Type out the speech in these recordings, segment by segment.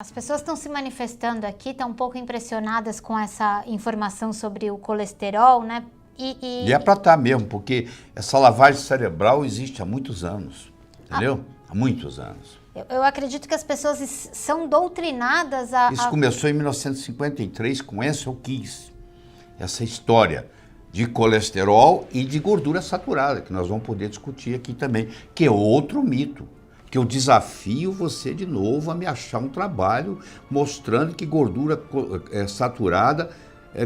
As pessoas estão se manifestando aqui, estão um pouco impressionadas com essa informação sobre o colesterol, né? E é para estar mesmo, porque essa lavagem cerebral existe há muitos anos, entendeu? Há muitos anos. Eu acredito que as pessoas são doutrinadas a... Isso começou em 1953 com Ancel Keys, essa história de colesterol e de gordura saturada, que nós vamos poder discutir aqui também, que é outro mito. Que eu desafio você de novo a me achar um trabalho mostrando que gordura saturada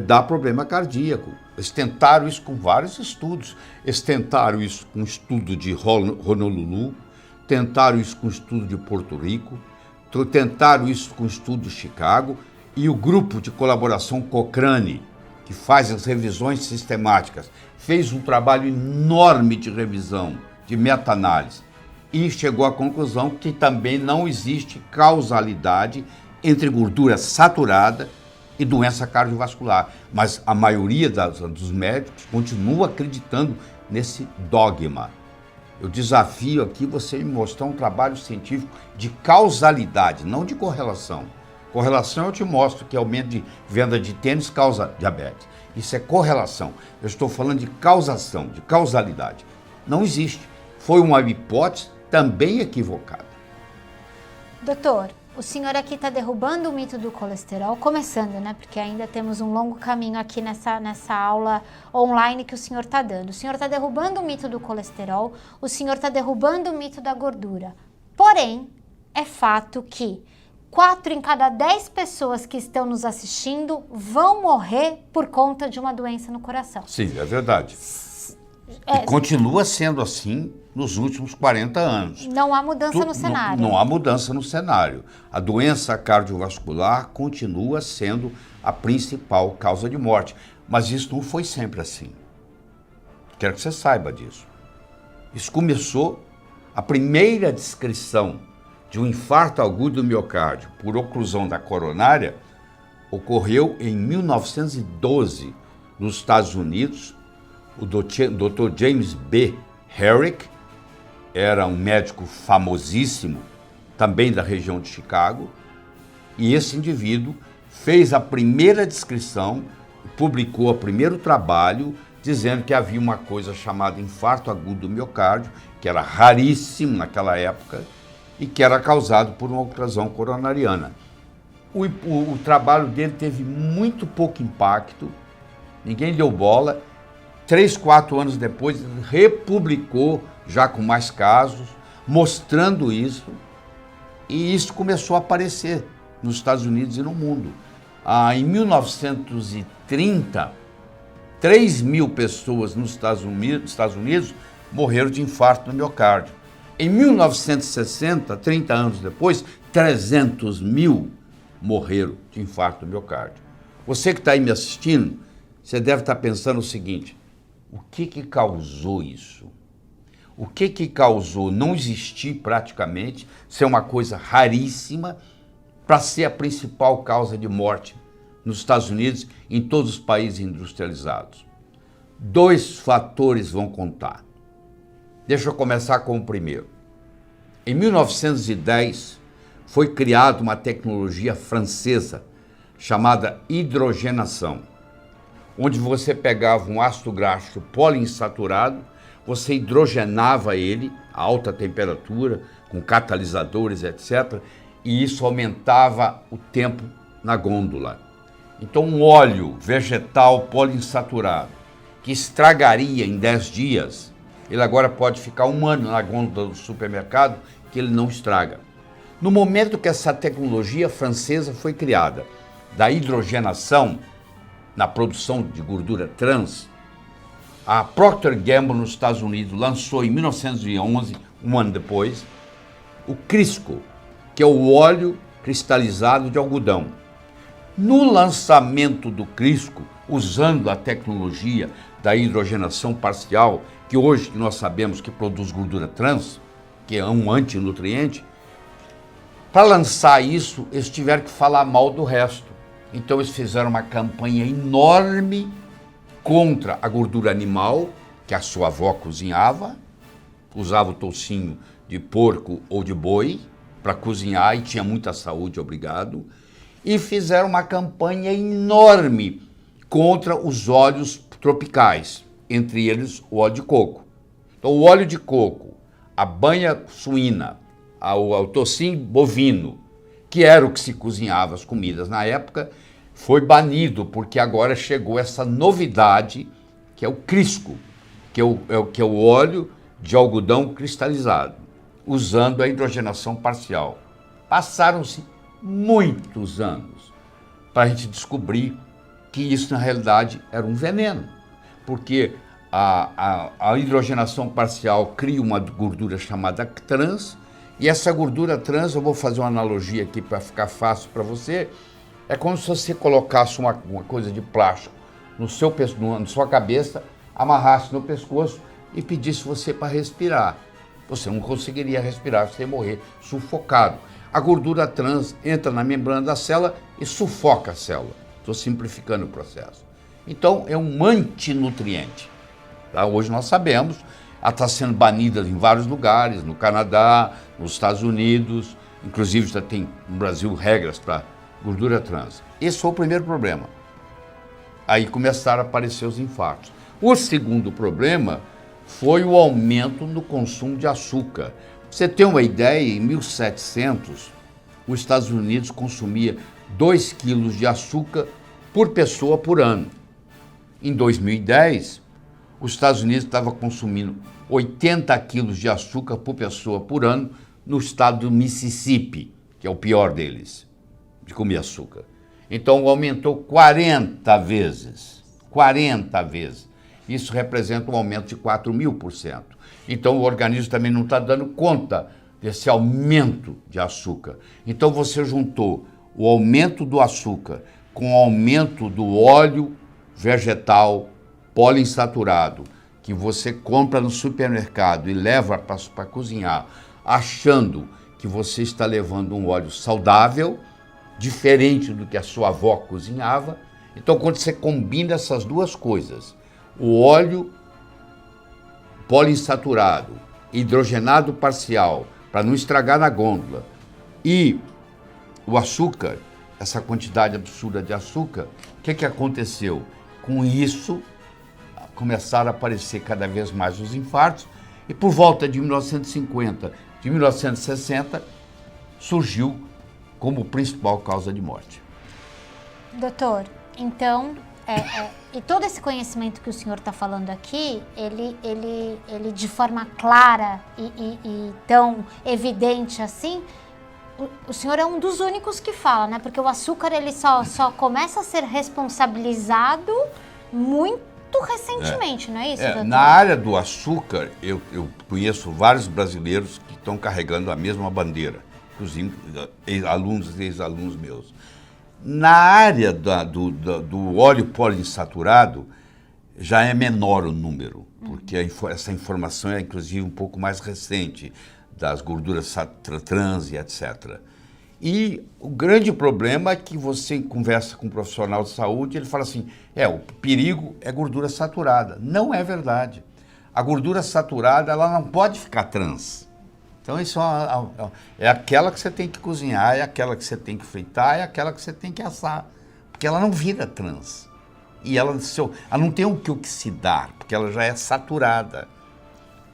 dá problema cardíaco. Eles tentaram isso com vários estudos. Eles tentaram isso com o estudo de Honolulu, tentaram isso com o estudo de Porto Rico, tentaram isso com o estudo de Chicago, e o grupo de colaboração Cochrane, que faz as revisões sistemáticas, fez um trabalho enorme de revisão, de meta-análise, e chegou à conclusão que também não existe causalidade entre gordura saturada e doença cardiovascular. Mas a maioria dos médicos continua acreditando nesse dogma. Eu desafio aqui você me mostrar um trabalho científico de causalidade, não de correlação. Correlação eu te mostro que aumento de venda de tênis causa diabetes. Isso é correlação. Eu estou falando de causação, de causalidade. Não existe. Foi uma hipótese também equivocada. Doutor, o senhor aqui está derrubando o mito do colesterol, começando, né? Porque ainda temos um longo caminho aqui nessa aula online que o senhor está dando. O senhor está derrubando o mito do colesterol, o senhor está derrubando o mito da gordura. Porém, é fato que 4 em cada 10 pessoas que estão nos assistindo vão morrer por conta de uma doença no coração. Sim, é verdade. E continua sendo assim nos últimos 40 anos. Não há mudança no cenário. Não há mudança no cenário. A doença cardiovascular continua sendo a principal causa de morte. Mas isso não foi sempre assim. Quero que você saiba disso. Isso começou, a primeira descrição de um infarto agudo do miocárdio por oclusão da coronária ocorreu em 1912 nos Estados Unidos. O Dr. James B. Herrick era um médico famosíssimo, também da região de Chicago, e esse indivíduo fez a primeira descrição, publicou o primeiro trabalho, dizendo que havia uma coisa chamada infarto agudo do miocárdio, que era raríssimo naquela época, e que era causado por uma oclusão coronariana. O trabalho dele teve muito pouco impacto, ninguém deu bola. 3, 4 anos depois, ele republicou, já com mais casos, mostrando isso, e isso começou a aparecer nos Estados Unidos e no mundo. Em 1930, 3.000 pessoas nos Estados Unidos morreram de infarto no miocárdio. Em 1960, 30 anos depois, 300.000 morreram de infarto no miocárdio. Você que está aí me assistindo, você deve estar pensando o seguinte: o que causou isso? O que causou não existir praticamente, ser uma coisa raríssima, para ser a principal causa de morte nos Estados Unidos e em todos os países industrializados? 2 fatores vão contar. Deixa eu começar com o primeiro. Em 1910, foi criada uma tecnologia francesa chamada hidrogenação, onde você pegava um ácido graxo poliinsaturado, você hidrogenava ele a alta temperatura, com catalisadores, etc., e isso aumentava o tempo na gôndola. Então, um óleo vegetal poliinsaturado, que estragaria em 10 dias, ele agora pode ficar 1 ano na gôndola do supermercado, que ele não estraga. No momento que essa tecnologia francesa foi criada, da hidrogenação, na produção de gordura trans, a Procter & Gamble nos Estados Unidos lançou em 1911, 1 ano depois, o Crisco, que é o óleo cristalizado de algodão. No lançamento do Crisco, usando a tecnologia da hidrogenação parcial, que hoje nós sabemos que produz gordura trans, que é um antinutriente, para lançar isso, eles tiveram que falar mal do resto. Então eles fizeram uma campanha enorme contra a gordura animal, que a sua avó cozinhava, usava o toucinho de porco ou de boi, para cozinhar e tinha muita saúde, obrigado. E fizeram uma campanha enorme contra os óleos tropicais, entre eles o óleo de coco. Então, o óleo de coco, a banha suína, o tocinho bovino, que era o que se cozinhava as comidas na época, foi banido, porque agora chegou essa novidade, que é o crisco, que é o óleo de algodão cristalizado, usando a hidrogenação parcial. Passaram-se muitos anos para a gente descobrir que isso, na realidade, era um veneno, porque a hidrogenação parcial cria uma gordura chamada trans, e essa gordura trans, eu vou fazer uma analogia aqui para ficar fácil para você, é como se você colocasse uma coisa de plástico na sua cabeça, amarrasse no pescoço e pedisse você para respirar. Você não conseguiria respirar, você ia morrer sufocado. A gordura trans entra na membrana da célula e sufoca a célula. Estou simplificando o processo. Então, é um antinutriente. Tá? Hoje nós sabemos, ela está sendo banida em vários lugares, no Canadá, nos Estados Unidos, inclusive já tem no Brasil regras para gordura trans. Esse foi o primeiro problema. Aí começaram a aparecer os infartos. O segundo problema foi o aumento no consumo de açúcar. Pra você ter uma ideia, em 1700, os Estados Unidos consumia 2 quilos de açúcar por pessoa por ano. Em 2010, os Estados Unidos estavam consumindo 80 quilos de açúcar por pessoa por ano no estado do Mississippi, que é o pior deles, de comer açúcar. Então, aumentou 40 vezes. 40 vezes. Isso representa um aumento de 4.000%. Então, o organismo também não está dando conta desse aumento de açúcar. Então, você juntou o aumento do açúcar com o aumento do óleo vegetal poliinsaturado, que você compra no supermercado e leva para cozinhar, achando que você está levando um óleo saudável, diferente do que a sua avó cozinhava. Então, quando você combina essas duas coisas, o óleo poliinsaturado, hidrogenado parcial, para não estragar na gôndola, e o açúcar, essa quantidade absurda de açúcar, o que aconteceu? Com isso, começaram a aparecer cada vez mais os infartos, e por volta de 1950, de 1960, surgiu como principal causa de morte. Doutor, então, e todo esse conhecimento que o senhor está falando aqui, ele de forma clara e tão evidente assim, o senhor é um dos únicos que fala, né? Porque o açúcar, ele só começa a ser responsabilizado muito recentemente, não é isso, doutor? Na área do açúcar, eu conheço vários brasileiros que estão carregando a mesma bandeira, inclusive alunos e ex-alunos meus. Na área do óleo poliinsaturado, já é menor o número, porque essa informação é, inclusive, um pouco mais recente, das gorduras trans e etc. E o grande problema é que você conversa com um profissional de saúde, ele fala assim, o perigo é gordura saturada. Não é verdade. A gordura saturada, ela não pode ficar trans. Então, isso é aquela que você tem que cozinhar, é aquela que você tem que fritar, é aquela que você tem que assar. Porque ela não vira trans. E ela não tem o que oxidar, porque ela já é saturada.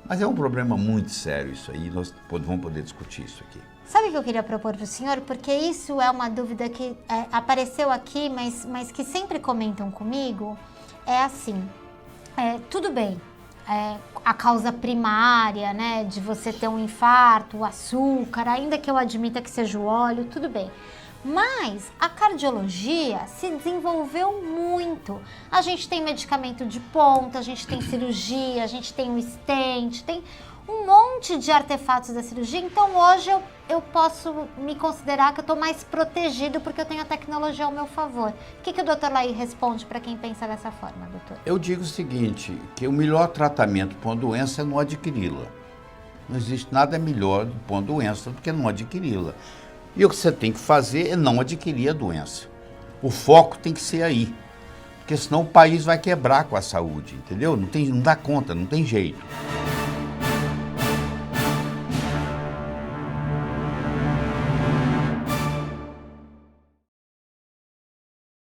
Mas é um problema muito sério isso aí, nós vamos poder discutir isso aqui. Sabe o que eu queria propor para o senhor? Porque isso é uma dúvida que apareceu aqui, mas que sempre comentam comigo. É assim, tudo bem, a causa primária, né, de você ter um infarto, o açúcar, ainda que eu admita que seja o óleo, tudo bem. Mas a cardiologia se desenvolveu muito. A gente tem medicamento de ponta, a gente tem cirurgia, a gente tem um stent, tem um monte de artefatos da cirurgia. Então hoje eu posso me considerar que eu estou mais protegido porque eu tenho a tecnologia ao meu favor. O que o doutor Laí responde para quem pensa dessa forma, doutor? Eu digo o seguinte, que o melhor tratamento para uma doença é não adquiri-la. Não existe nada melhor para uma doença do que não adquiri-la. E o que você tem que fazer é não adquirir a doença. O foco tem que ser aí, porque senão o país vai quebrar com a saúde, entendeu? Não dá conta, não tem jeito.